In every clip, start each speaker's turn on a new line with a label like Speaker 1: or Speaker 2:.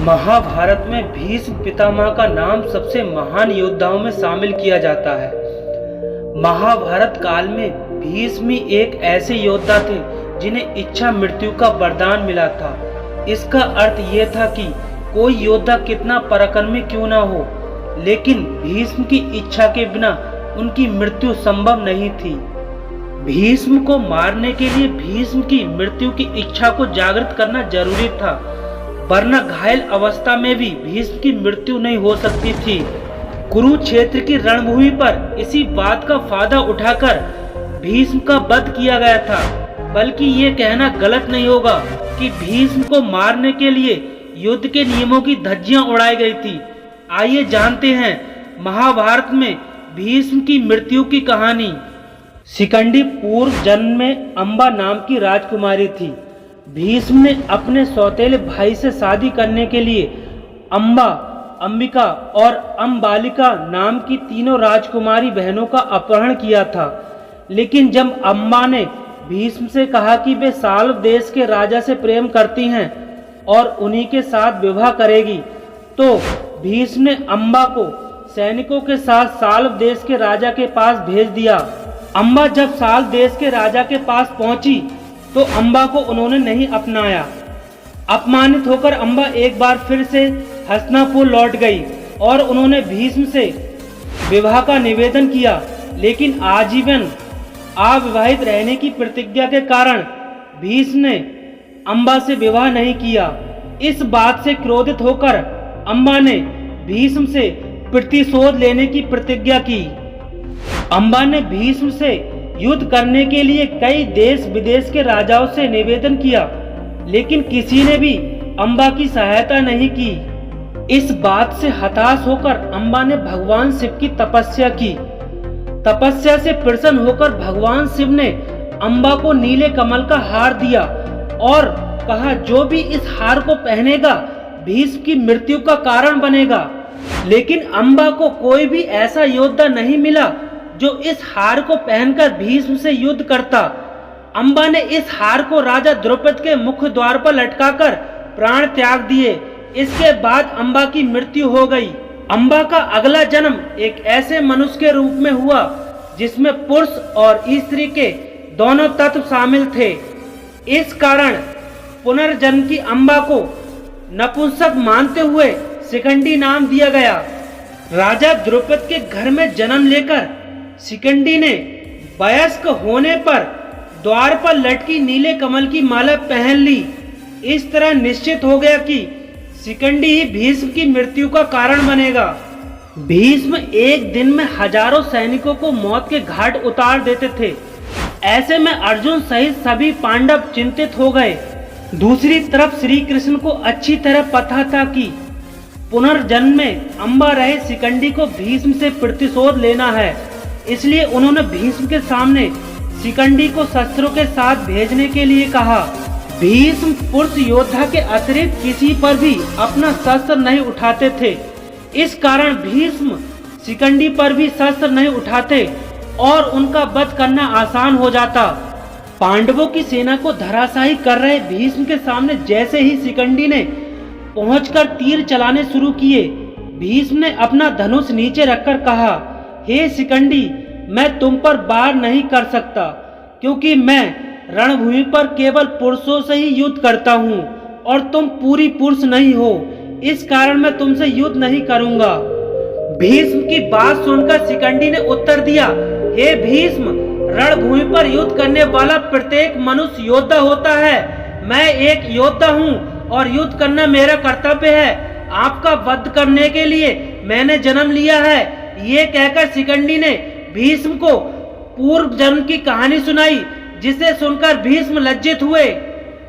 Speaker 1: महाभारत में भीष्म पितामह का नाम सबसे महान योद्धाओं में शामिल किया जाता है। महाभारत काल में भीष्म ही एक ऐसे योद्धा थे जिन्हें इच्छा मृत्यु का वरदान मिला था। इसका अर्थ ये था कि कोई योद्धा कितना पराक्रमी क्यों ना हो, लेकिन भीष्म की इच्छा के बिना उनकी मृत्यु संभव नहीं थी। भीष्म को मारने के लिए भीष्म की मृत्यु की इच्छा को जागृत करना जरूरी था, वरना घायल अवस्था में भी भीष्म की मृत्यु नहीं हो सकती थी। कुरुक्षेत्र की रणभूमि पर इसी बात का फायदा उठाकर भीष्म का वध किया गया था। बल्कि ये कहना गलत नहीं होगा कि भीष्म को मारने के लिए युद्ध के नियमों की धज्जियां उड़ाई गई थी। आइए जानते हैं महाभारत में भीष्म की मृत्यु की कहानी। शिखंडी पूर्व जन्म में अम्बा नाम की राजकुमारी थी। भीष्म ने अपने सौतेले भाई से शादी करने के लिए अम्बा, अंबिका और अम्बालिका नाम की तीनों राजकुमारी बहनों का अपहरण किया था। लेकिन जब अम्बा ने भीष्म से कहा कि वे साल्व देश के राजा से प्रेम करती हैं और उन्हीं के साथ विवाह करेगी, तो भीष्म ने अम्बा को सैनिकों के साथ साल्व देश के राजा के पास भेज दिया। अम्बा जब साल्व देश के राजा के पास पहुंची तो अम्बा को उन्होंने नहीं अपनाया। अपमानित होकर अम्बा एक बार फिर से हस्तिनापुर लौट गई और उन्होंने भीष्म से विवाह का निवेदन किया, लेकिन आजीवन अविवाहित रहने की प्रतिज्ञा के कारण भीष्म ने अम्बा से विवाह नहीं किया। इस बात से क्रोधित होकर अम्बा ने भीष्म से प्रतिशोध लेने की प्रतिज्ञा की। अम्बा ने भीष्म से युद्ध करने के लिए कई देश विदेश के राजाओं से निवेदन किया, लेकिन किसी ने भी अम्बा की सहायता नहीं की। इस बात से हताश होकर अम्बा ने भगवान शिव की तपस्या की। तपस्या से प्रसन्न होकर भगवान शिव ने अम्बा को नीले कमल का हार दिया और कहा, जो भी इस हार को पहनेगा भीष्म की मृत्यु का कारण बनेगा। लेकिन अम्बा को कोई भी ऐसा योद्धा नहीं मिला जो इस हार को पहनकर भीष्म से युद्ध करता। अम्बा ने इस हार को राजा द्रौपद के मुख्य द्वार पर लटकाकर प्राण त्याग दिए। इसके बाद अम्बा की मृत्यु हो गई। अम्बा का अगला जन्म एक ऐसे मनुष्य के रूप में हुआ जिसमें पुरुष और स्त्री के दोनों तत्व शामिल थे। इस कारण पुनर्जन्म की अम्बा को नपुंसक मानते हुए शिखंडी नाम दिया गया। राजा द्रौपद के घर में जन्म लेकर शिखंडी ने वयस्क होने पर द्वार पर लटकी नीले कमल की माला पहन ली। इस तरह निश्चित हो गया कि शिखंडी ही भीष्म की मृत्यु का कारण बनेगा। भीष्म एक दिन में हजारों सैनिकों को मौत के घाट उतार देते थे। ऐसे में अर्जुन सहित सभी पांडव चिंतित हो गए। दूसरी तरफ श्री कृष्ण को अच्छी तरह पता था कि पुनर्जन्म में अम्बा रहे शिखंडी को भीष्म से प्रतिशोध लेना है। इसलिए उन्होंने भीष्म के सामने शिखंडी को शस्त्रों के साथ भेजने के लिए कहा। भीष्म पुरुष योद्धा के अतिरिक्त किसी पर भी अपना शस्त्र नहीं उठाते थे। इस कारण भीष्म शिखंडी पर भी शस्त्र नहीं उठाते और उनका वध करना आसान हो जाता। पांडवों की सेना को धराशायी कर रहे भीष्म के सामने जैसे ही शिखंडी ने पहुंचकर तीर चलाने शुरू किए, भीष्म ने अपना धनुष नीचे रखकर कहा, हे शिखंडी, मैं तुम पर वार नहीं कर सकता, क्योंकि मैं रणभूमि पर केवल पुरुषों से ही युद्ध करता हूँ और तुम पूरी पुरुष नहीं हो। इस कारण मैं तुमसे युद्ध नहीं करूँगा। भीष्म की बात सुनकर शिखंडी ने उत्तर दिया, हे भीष्म, रणभूमि पर युद्ध करने वाला प्रत्येक मनुष्य योद्धा होता है। मैं एक योद्धा हूँ और युद्ध करना मेरा कर्तव्य है। आपका वध करने के लिए मैंने जन्म लिया है। ये कहकर शिखंडी ने भीष्म को पूर्व जन्म की कहानी सुनाई, जिसे सुनकर भीष्म लज्जित हुए।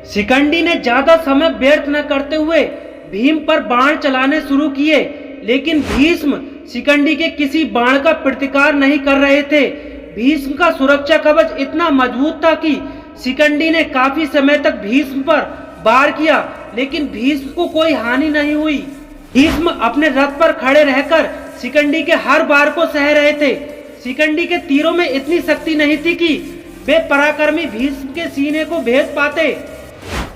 Speaker 1: शिखंडी ने ज्यादा समय व्यर्थ न करते हुए भीम पर बाण चलाने शुरू किए, लेकिन भीष्म शिखंडी के किसी बाण का प्रतिकार नहीं कर रहे थे। भीष्म का सुरक्षा कवच इतना मजबूत था कि शिखंडी ने काफी समय तक भीष्म पर वार किया, लेकिन भीष्म को कोई हानि नहीं हुई। भीष्म अपने रथ पर खड़े रहकर शिखंडी के हर वार को सह रहे थे। शिखंडी के तीरों में इतनी शक्ति नहीं थी कि वे पराक्रमी भीष्म के सीने को भेद पाते।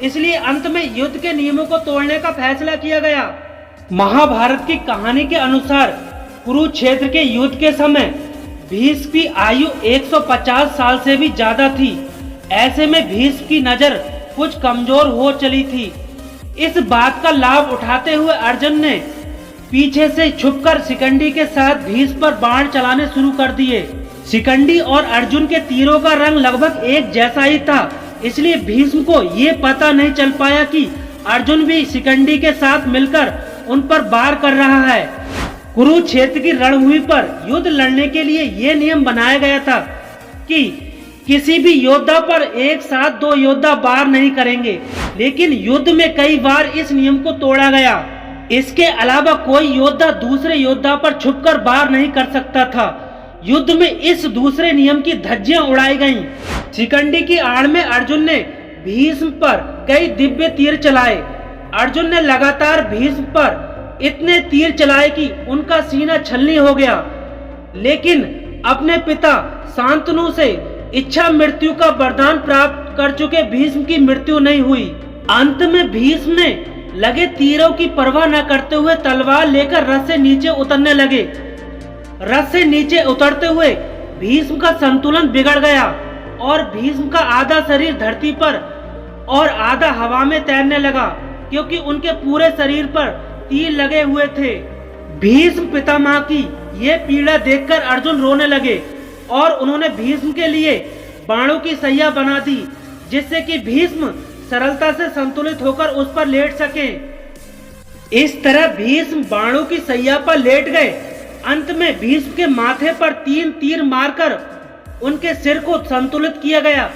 Speaker 1: इसलिए अंत में युद्ध के नियमों को तोड़ने का फैसला किया गया। महाभारत की कहानी के अनुसार कुरुक्षेत्र के युद्ध के समय भीष्म की आयु 150 साल से भी ज्यादा थी। ऐसे में भीष्म की नजर कुछ कमजोर हो चली थी। इस बात का लाभ उठाते हुए अर्जुन ने पीछे से छुपकर शिखंडी के साथ भीष्म पर बाण चलाने शुरू कर दिए। शिखंडी और अर्जुन के तीरों का रंग लगभग एक जैसा ही था, इसलिए भीष्म को ये पता नहीं चल पाया कि अर्जुन भी शिखंडी के साथ मिलकर उन पर वार कर रहा है। कुरुक्षेत्र की रणभूमि पर युद्ध लड़ने के लिए ये नियम बनाया गया था कि किसी भी योद्धा पर एक साथ दो योद्धा वार नहीं करेंगे, लेकिन युद्ध में कई बार इस नियम को तोड़ा गया। इसके अलावा कोई योद्धा दूसरे योद्धा पर छुपकर वार नहीं कर सकता था। युद्ध में इस दूसरे नियम की धज्जियां उड़ाई गईं। शिखंडी की आड़ में अर्जुन ने भीष्म पर कई दिव्य तीर चलाए। अर्जुन ने लगातार भीष्म पर इतने तीर चलाए कि उनका सीना छलनी हो गया, लेकिन अपने पिता शांतनु से इच्छा मृत्यु का वरदान प्राप्त कर चुके भीष्म की मृत्यु नहीं हुई। अंत में भीष्म ने लगे तीरों की परवाह न करते हुए तलवार लेकर रथ से नीचे उतरने लगे। रथ से नीचे उतरते हुए भीष्म का संतुलन बिगड़ गया और भीष्म का आधा शरीर धरती पर और आधा हवा में तैरने लगा, क्योंकि उनके पूरे शरीर पर तीर लगे हुए थे। भीष्म पितामह की ये पीड़ा देखकर अर्जुन रोने लगे और उन्होंने भीष्म के लिए बाणों की सैया बना दी, जिससे कि भीष्म सरलता से संतुलित होकर उस पर लेट सके। इस तरह भीष्म बाणों की सैया पर लेट गए। अंत में भीष्म के माथे पर 3 तीर मारकर उनके सिर को संतुलित किया गया,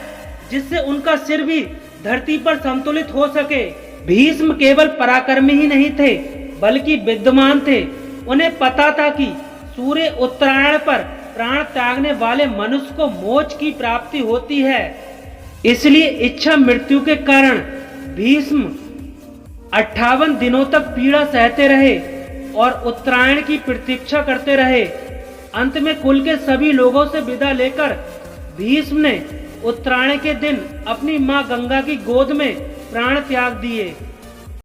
Speaker 1: जिससे उनका सिर भी धरती पर संतुलित हो सके। भीष्म केवल पराक्रमी ही नहीं थे, बल्कि विद्वान थे। उन्हें पता था कि सूर्य उत्तरायण पर प्राण त्यागने वाले मनुष्य को मोक्ष की प्राप्ति होती है। इसलिए इच्छा मृत्यु के कारण भीष्म 58 दिनों तक पीड़ा सहते रहे और उत्तरायण की प्रतीक्षा करते रहे। अंत में कुल के सभी लोगों से विदा लेकर भीष्म ने उत्तरायण के दिन अपनी मां गंगा की गोद में प्राण त्याग दिए।